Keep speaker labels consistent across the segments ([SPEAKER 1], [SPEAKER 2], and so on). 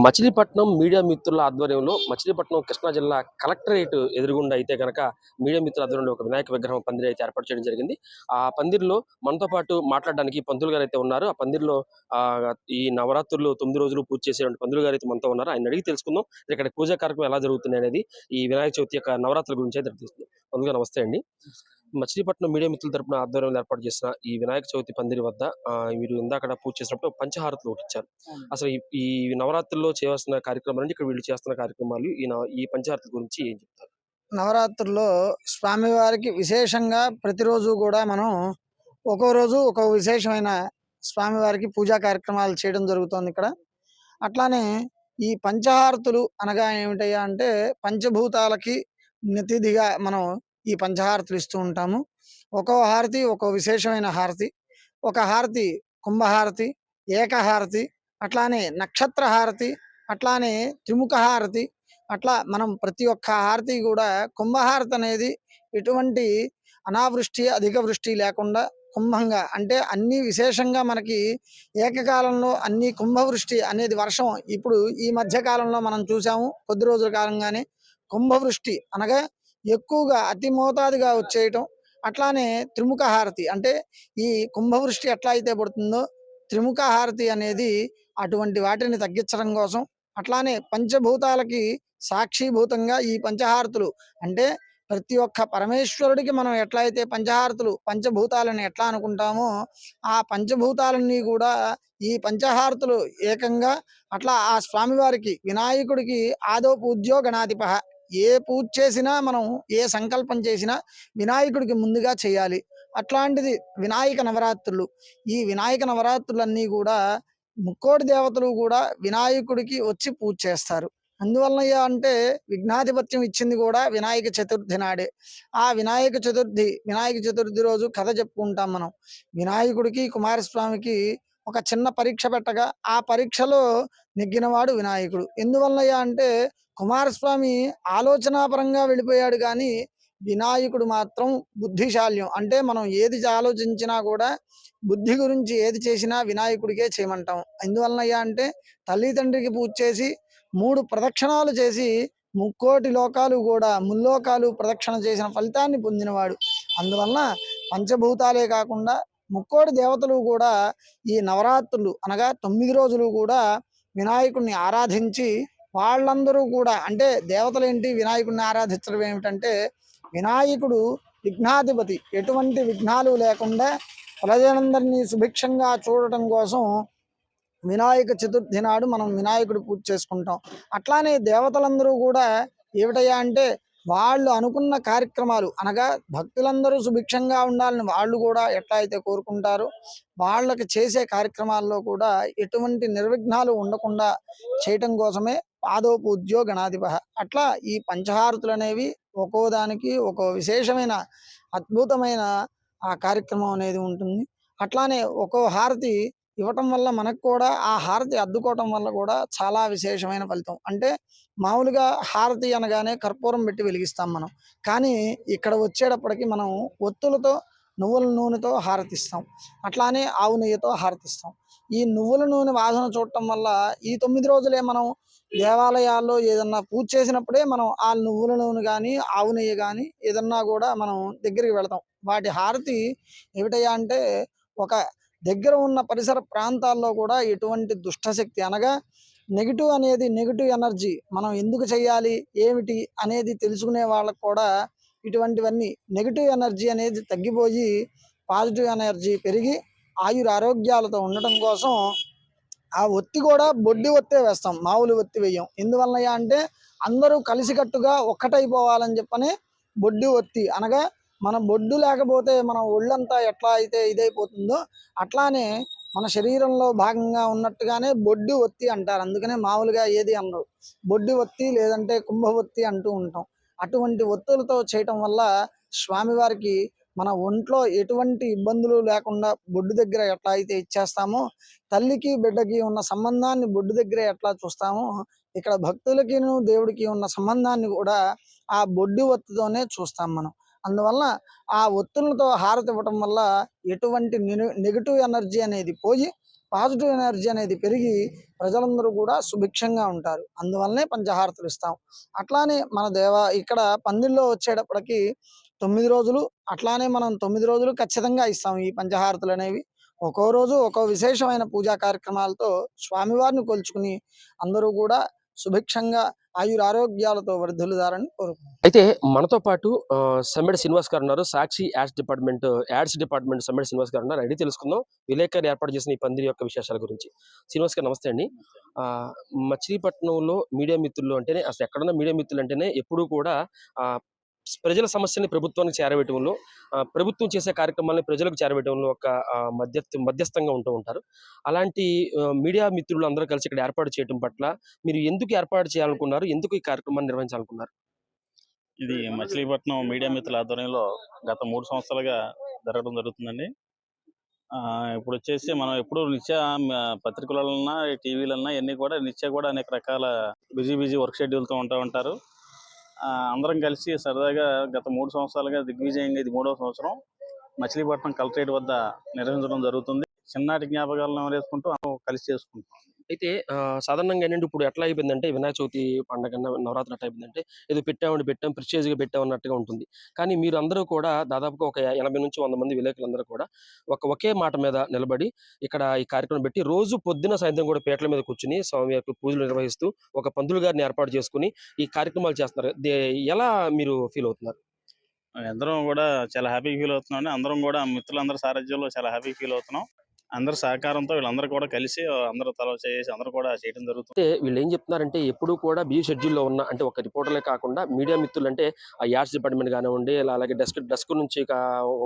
[SPEAKER 1] Machilipatnam media మిత్రుల ఆధ్వర్యంలో మచిలీపట్నం కృష్ణా జిల్లా కలెక్టరేట్ ఎదురుగుండా అయితే కనుక మీడియా మిత్రుల ఆధ్వర్యంలో ఒక వినాయక విగ్రహం పందిరి అయితే ఏర్పాటు చేయడం జరిగింది. ఆ పందిరిలో మనతో పాటు మాట్లాడడానికి పంతులు గారు అయితే ఉన్నారు. ఆ పందిరిలో ఈ నవరాత్రులు 9 రోజులు పూజ చేసేటువంటి పంతులు గారు అయితే మనతో ఉన్నారు. ఆయన అడిగి తెలుసుకుందాం ఇక్కడ పూజా కార్యక్రమం ఎలా జరుగుతుంది అనేది, ఈ వినాయక చవితి యొక్క నవరాత్రుల గురించి అయితే తెలుసుకుందాం. పంతులు గారు నమస్తే అండి. మచిలీపట్నం మీడియా మిత్రుల తరపున ఆధ్వర్యంలో ఏర్పాటు చేసిన ఈ వినాయక చవితి పందిరి వద్ద మీరు ఇందాక పూజ చేసినప్పుడు పంచహారతులు ఒకటి ఇచ్చారు. అసలు ఈ నవరాత్రుల్లో చేయాల్సిన కార్యక్రమాలు ఇక్కడ వీళ్ళు చేస్తున్న కార్యక్రమాలు ఈ పంచహారతుల గురించి ఏం చెప్తారు?
[SPEAKER 2] నవరాత్రుల్లో స్వామివారికి విశేషంగా ప్రతిరోజు కూడా మనం ఒక్కో రోజు ఒక్కో విశేషమైన స్వామివారికి పూజా కార్యక్రమాలు చేయడం జరుగుతోంది ఇక్కడ. అట్లానే ఈ పంచహారతులు అనగా ఏమిటయ్యా అంటే పంచభూతాలకి నితిథిగా మనం ఈ పంచహారతులు ఇస్తూ ఉంటాము. ఒక్కో హారతి ఒక్కో విశేషమైన హారతి. ఒక హారతి కుంభహారతి, ఏకహారతి, అట్లానే నక్షత్ర హారతి, అట్లానే త్రిముఖ హారతి. అట్లా మనం ప్రతి ఒక్క హారతి కూడా కుంభహారతి అనేది ఎటువంటి అనావృష్టి అధిక వృష్టి లేకుండా కుంభంగా అంటే అన్ని విశేషంగా మనకి ఏకకాలంలో అన్ని కుంభవృష్టి అనేది వర్షం ఇప్పుడు ఈ మధ్య కాలంలో మనం చూసాము. కొద్ది రోజుల కాలంగానే కుంభవృష్టి అనగా ఎక్కువగా అతి మోతాదుగా వచ్చేయటం. అట్లానే త్రిముఖ హారతి అంటే ఈ కుంభవృష్టి ఎట్లా అయితే పడుతుందో త్రిముఖ హారతి అనేది అటువంటి వాటిని తగ్గించడం కోసం. అట్లానే పంచభూతాలకి సాక్షిభూతంగా ఈ పంచహారతులు అంటే ప్రతి ఒక్క పరమేశ్వరుడికి మనం ఎట్లా అయితే పంచహారతులు పంచభూతాలని ఎట్లా అనుకుంటామో ఆ పంచభూతాలన్నీ కూడా ఈ పంచహారతులు ఏకంగా అట్లా ఆ స్వామివారికి వినాయకుడికి ఆదో పూజ్యో గణాధిప. ఏ పూజ చేసినా మనం ఏ సంకల్పం చేసినా వినాయకుడికి ముందుగా చేయాలి. అట్లాంటిది వినాయక నవరాత్రులు. ఈ వినాయక నవరాత్రులన్నీ కూడా ముక్కోటి దేవతలు కూడా వినాయకుడికి వచ్చి పూజ చేస్తారు. అందువలన అంటే విఘ్నాధిపత్యం ఇచ్చింది కూడా వినాయక చతుర్థి నాడే. ఆ వినాయక చతుర్థి రోజు కథ చెప్పుకుంటాం మనం. వినాయకుడికి కుమారస్వామికి ఒక చిన్న పరీక్ష పెట్టగా ఆ పరీక్షలో నెగ్గినవాడు వినాయకుడు. ఎందువలన అంటే కుమారస్వామి ఆలోచనాపరంగా వెళ్ళిపోయాడు కానీ వినాయకుడు మాత్రం బుద్ధిశాల్యం. అంటే మనం ఏది ఆలోచించినా కూడా బుద్ధి గురించి ఏది చేసినా వినాయకుడికే చేయమంటాం. ఎందువలన అంటే తల్లిదండ్రికి పూజ చేసి 3 ప్రదక్షిణాలు చేసి ముక్కోటి లోకాలు కూడా ముల్లోకాలు ప్రదక్షిణ చేసిన ఫలితాన్ని పొందినవాడు. అందువలన పంచభూతాలే కాకుండా ముక్కోటి దేవతలు కూడా ఈ నవరాత్రులు అనగా 9 రోజులు కూడా వినాయకుడిని ఆరాధించి వాళ్ళందరూ కూడా అంటే దేవతలేంటి వినాయకుడిని ఆరాధించడం ఏమిటంటే వినాయకుడు విఘ్నాధిపతి. ఎటువంటి విఘ్నాలు లేకుండా ప్రజలందరినీ సుభిక్షంగా చూడటం కోసం వినాయక చతుర్థి నాడు మనం వినాయకుడు పూజ చేసుకుంటాం. అట్లానే దేవతలందరూ కూడా ఏమిటయ్యా అంటే వాళ్ళు అనుకున్న కార్యక్రమాలు అనగా భక్తులందరూ సుభిక్షంగా ఉండాలని వాళ్ళు కూడా ఎట్లా అయితే కోరుకుంటారో వాళ్ళకి చేసే కార్యక్రమాల్లో కూడా ఎటువంటి నిర్విఘ్నాలు ఉండకుండా చేయటం కోసమే పాదో పూజ్యో గణాధిప. అట్లా ఈ పంచహారతులు అనేవి ఒక్కో దానికి ఒక్కో విశేషమైన అద్భుతమైన ఆ కార్యక్రమం అనేది ఉంటుంది. అట్లానే ఒక్కో హారతి ఇవ్వటం వల్ల మనకు కూడా ఆ హారతి అద్దుకోవటం వల్ల కూడా చాలా విశేషమైన ఫలితం. అంటే మామూలుగా హారతి అనగానే కర్పూరం పెట్టి వెలిగిస్తాం మనం. కానీ ఇక్కడ వచ్చేటప్పటికి మనం ఒత్తులతో నువ్వుల నూనెతో హారతిస్తాం. అట్లానే ఆవు నెయ్యితో హారతిస్తాం. ఈ నువ్వుల నూనె వాసన చూడటం వల్ల ఈ 9 రోజులే మనం దేవాలయాల్లో ఏదన్నా పూజ చేసినప్పుడే మనం ఆ నువ్వుల నూనె కానీ ఆవు నెయ్యి కానీ ఏదన్నా కూడా మనం దగ్గరికి వెళతాం. వాటి హారతి ఏమిటయ్యా అంటే ఒక దగ్గర ఉన్న పరిసర ప్రాంతాల్లో కూడా ఎటువంటి దుష్టశక్తి అనగా నెగిటివ్ ఎనర్జీ మనం ఎందుకు చేయాలి ఏమిటి అనేది తెలుసుకునే వాళ్ళకు కూడా ఇటువంటివన్నీ నెగిటివ్ ఎనర్జీ అనేది తగ్గిపోయి పాజిటివ్ ఎనర్జీ పెరిగి ఆరోగ్యాలతో ఉండటం కోసం ఆ ఒత్తి కూడా బొడ్డి ఒత్తే వేస్తాం, మామూలు ఒత్తి వేయం. ఎందువలన అంటే అందరూ కలిసికట్టుగా ఒక్కటైపోవాలని చెప్పని బొడ్డి ఒత్తి అనగా మన బొడ్డు లేకపోతే మన ఒళ్ళంతా ఎట్లా అయితే ఇదైపోతుందో అట్లానే మన శరీరంలో భాగంగా ఉన్నట్టుగానే బొడ్డు ఒత్తి అంటారు. అందుకనే మామూలుగా ఏది అనరు, బొడ్డి ఒత్తి లేదంటే కుంభ ఒత్తి అంటూ ఉంటాం. అటువంటి ఒత్తులతో చేయటం వల్ల స్వామివారికి మన ఒంట్లో ఎటువంటి ఇబ్బందులు లేకుండా బొడ్డు దగ్గర ఎట్లా అయితే ఇచ్చేస్తామో తల్లికి బిడ్డకి ఉన్న సంబంధాన్ని బొడ్డు దగ్గర ఎట్లా చూస్తామో ఇక్కడ భక్తులకి దేవుడికి ఉన్న సంబంధాన్ని కూడా ఆ బొడ్డు ఒత్తితోనే చూస్తాం మనం. అందువల్ల ఆ ఒత్తులతో హారతి ఇవ్వటం వల్ల ఎటువంటి నెగిటివ్ ఎనర్జీ అనేది పోయి పాజిటివ్ ఎనర్జీ అనేది పెరిగి ప్రజలందరూ కూడా సుభిక్షంగా ఉంటారు. అందువల్లనే పంచహారతులు ఇస్తాం. అట్లానే మన ఇక్కడ పందిల్లో వచ్చేటప్పటికి 9 రోజులు అట్లానే మనం 9 రోజులు ఖచ్చితంగా ఇస్తాం ఈ పంచహారతులు అనేవి. ఒక్కో రోజు ఒక్కో విశేషమైన పూజా కార్యక్రమాలతో స్వామివారిని కొలుచుకుని అందరూ కూడా సుభిక్షంగా ఆయురారోగ్యాలతో వర్ధిల్లుతారని కోరుకుంటున్నాను.
[SPEAKER 1] అయితే మనతో పాటు సమ్మెడ శ్రీనివాస్ గారు ఉన్నారు. సాక్షి యాడ్స్ డిపార్ట్మెంట్ సమ్మెడ శ్రీనివాస్ గారు ఉన్నారు. అడిగి తెలుసుకుందాం విలేకరు ఏర్పాటు చేసిన ఈ పందిరి యొక్క విశేషాల గురించి. శ్రీనివాస్ గారు నమస్తే అండి. మచిలీపట్నంలో మీడియా మిత్రులు అంటేనే అసలు ఎక్కడున్న మీడియా మిత్రులు అంటేనే ఎప్పుడూ కూడా ప్రజల సమస్యల్ని ప్రభుత్వానికి చేరవేయటంలో, ప్రభుత్వం చేసే కార్యక్రమాలని ప్రజలకు చేరవేయటంలో ఒక మధ్యస్థంగా ఉంటూ ఉంటారు. అలాంటి మీడియా మిత్రులు అందరూ కలిసి ఇక్కడ ఏర్పాటు చేయడం పట్ల మీరు ఎందుకు ఏర్పాటు చేయాలనుకున్నారు? ఎందుకు ఈ కార్యక్రమాన్ని నిర్వహించాలనుకున్నారు?
[SPEAKER 3] ఇది మచిలీపట్నం మీడియా మిత్రుల ఆధ్వర్యంలో గత 3 సంవత్సరాలుగా జరగడం జరుగుతుందండి. ఇప్పుడు వచ్చేసి మనం ఎప్పుడు నిత్య పత్రికలన్నా, టీవీలన్నా ఇవన్నీ కూడా నిత్య కూడా అనేక రకాల బిజీ వర్క్ షెడ్యూల్తో ఉంటారు. అందరం కలిసి సరదాగా గత 3 సంవత్సరాలుగా దిగ్విజయంగా ఇది 3వ సంవత్సరం మచిలీపట్నం కలెక్టరేట్ వద్ద నిర్వహించడం జరుగుతుంది. చిన్ననాటి జ్ఞాపకాలను నెమరేసుకుంటూ అందరం కలిసి చేసుకుంటాం.
[SPEAKER 1] అయితే సాధారణంగా ఏంటంటే ఇప్పుడు ఎట్లా అయిపోయిందంటే వినాయక చవితి పండగ నవరాత్రి ఎట్లా అయిపోయిందంటే ఏదో పెట్టాం ప్రిస్టేజ్‌గా పెట్టాం అన్నట్టుగా ఉంటుంది. కానీ మీరు అందరూ కూడా దాదాపుగా ఒక 80-100 మంది విలేకరులందరూ కూడా ఒకే మాట మీద నిలబడి ఇక్కడ ఈ కార్యక్రమం పెట్టి రోజు పొద్దున సాయంత్రం కూడా పీటల మీద కూర్చొని స్వామివారికి పూజలు నిర్వహిస్తూ ఒక పంతులు గారిని ఏర్పాటు చేసుకొని ఈ కార్యక్రమాలు చేస్తున్నారు. ఎలా మీరు ఫీల్ అవుతున్నారు?
[SPEAKER 3] అందరం కూడా చాలా హ్యాపీగా ఫీల్ అవుతున్నాం. అందరం కూడా మిత్రులందరి సారథ్యంలో చాలా హ్యాపీగా ఫీల్ అవుతున్నాం. అందరి సహకారంతో వీళ్ళందరూ కూడా కలిసి అందరూ తల చేసి అందరూ కూడా చేయడం జరుగుతుంది.
[SPEAKER 1] అంటే వీళ్ళు ఏం చెప్తున్నారంటే ఎప్పుడు కూడా బిజీ షెడ్యూల్లో ఉన్న అంటే ఒక రిపోర్టర్లే కాకుండా మీడియా మిత్రులు అంటే ఆ యాడ్స్ డిపార్ట్మెంట్ కానివ్వండి, అలాగే డెస్క్ నుంచి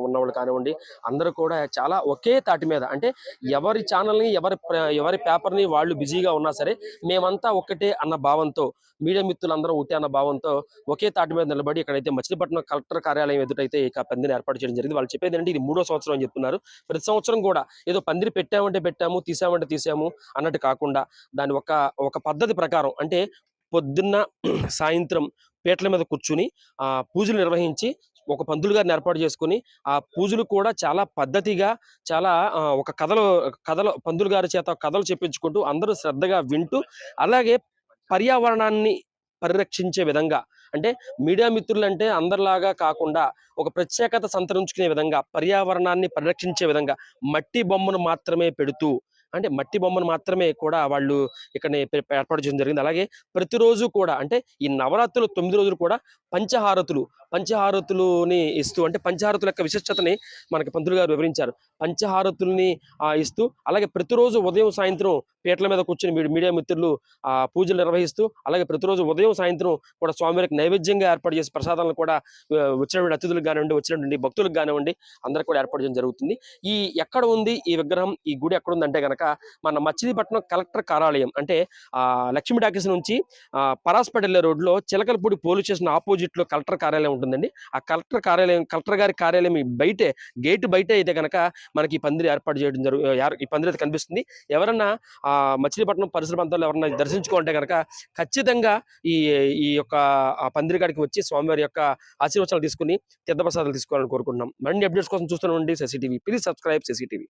[SPEAKER 1] ఉన్నవాళ్ళు కానివ్వండి, అందరూ కూడా చాలా ఒకే తాటి మీద అంటే ఎవరి ఛానల్ని ఎవరి పేపర్ని వాళ్ళు బిజీగా ఉన్నా సరే మేమంతా ఒక్కటే అన్న భావంతో మీడియా మిత్రులందరం ఒకటే అన్న భావంతో ఒకే తాటి మీద నిలబడి ఇక్కడైతే మచిలీపట్నం కలెక్టర్ కార్యాలయం ఎదుటైతే ఇక పందిని ఏర్పాటు చేయడం జరిగింది. వాళ్ళు చెప్పేది ఏంటంటే ఇది 3వ సంవత్సరం అని చెప్తున్నారు. ప్రతి సంవత్సరం కూడా ఏదో పందిరి పెట్టామంటే పెట్టాము, తీసామంటే తీసాము అన్నట్టు కాకుండా దాని ఒక పద్ధతి ప్రకారం అంటే పొద్దున్న సాయంత్రం పీటల మీద కూర్చుని పూజలు నిర్వహించి ఒక పంతులు గారిని ఏర్పాటు చేసుకుని ఆ పూజలు కూడా చాలా పద్ధతిగా చాలా ఒక కథలు పంతులు గారి చేత కథలు చెప్పించుకుంటూ అందరూ శ్రద్ధగా వింటూ అలాగే పర్యావరణాన్ని పరిరక్షించే విధంగా అంటే మీడియా మిత్రులంటే అందరిలాగా కాకుండా ఒక ప్రత్యేకత సంతరించుకునే విధంగా పర్యావరణాన్ని పరిరక్షించే విధంగా మట్టి బొమ్మను మాత్రమే పెడుతూ అంటే మట్టి బొమ్మను మాత్రమే కూడా వాళ్ళు ఇక్కడ ఏర్పాటు చేయడం జరిగింది. అలాగే ప్రతిరోజు కూడా అంటే ఈ నవరాత్రులు 9 రోజులు కూడా పంచహారతులని ఇస్తూ అంటే పంచహారతుల యొక్క విశిష్టతని మనకి పంతులు గారు వివరించారు. పంచహారతుల్ని ఇస్తూ అలాగే ప్రతిరోజు ఉదయం సాయంత్రం పీటల మీద కూర్చొని మీడియా మిత్రులు పూజలు నిర్వహిస్తూ అలాగే ప్రతిరోజు ఉదయం సాయంత్రం కూడా స్వామివారికి నైవేద్యంగా ఏర్పాటు చేసి ప్రసాదాలను కూడా వచ్చినటువంటి అతిథులకు కానివ్వండి, వచ్చినటువంటి భక్తులకు కానివ్వండి అందరికి కూడా ఏర్పాటు చేయడం జరుగుతుంది. ఎక్కడ ఉంది ఈ విగ్రహం, ఈ గుడి ఎక్కడ ఉంది అంటే కనుక మన మచిలీపట్నం కలెక్టర్ కార్యాలయం అంటే లక్ష్మీ టాకీస్ నుంచి పరాస్పేట వెళ్ళే రోడ్లో చిలకలపూడి పోలీస్ స్టేషన్ ఆపోజిట్ లో కలెక్టర్ కార్యాలయం ఉంటుందండి. ఆ కలెక్టర్ గారి కార్యాలయం గేట్ బయట అయితే కనుక మనకి ఈ పందిరి ఏర్పాటు చేయడం ఈ పందిరి అయితే కనిపిస్తుంది. ఎవరన్నా మచిలీపట్నం పరిసర ప్రాంతాల్లో ఎవరన్నా దర్శించుకోవాలంటే కనుక ఖచ్చితంగా ఈ యొక్క పందిరి కాడికి వచ్చి స్వామివారి యొక్క ఆశీర్వచనాలు తీసుకుని తీర్థప్రసాదాలు తీసుకోవాలని కోరుకుంటున్నాం. మరిన్ని అప్డేట్స్ కోసం చూస్తూనే ఉండండి CCTV. Please subscribe CCTV.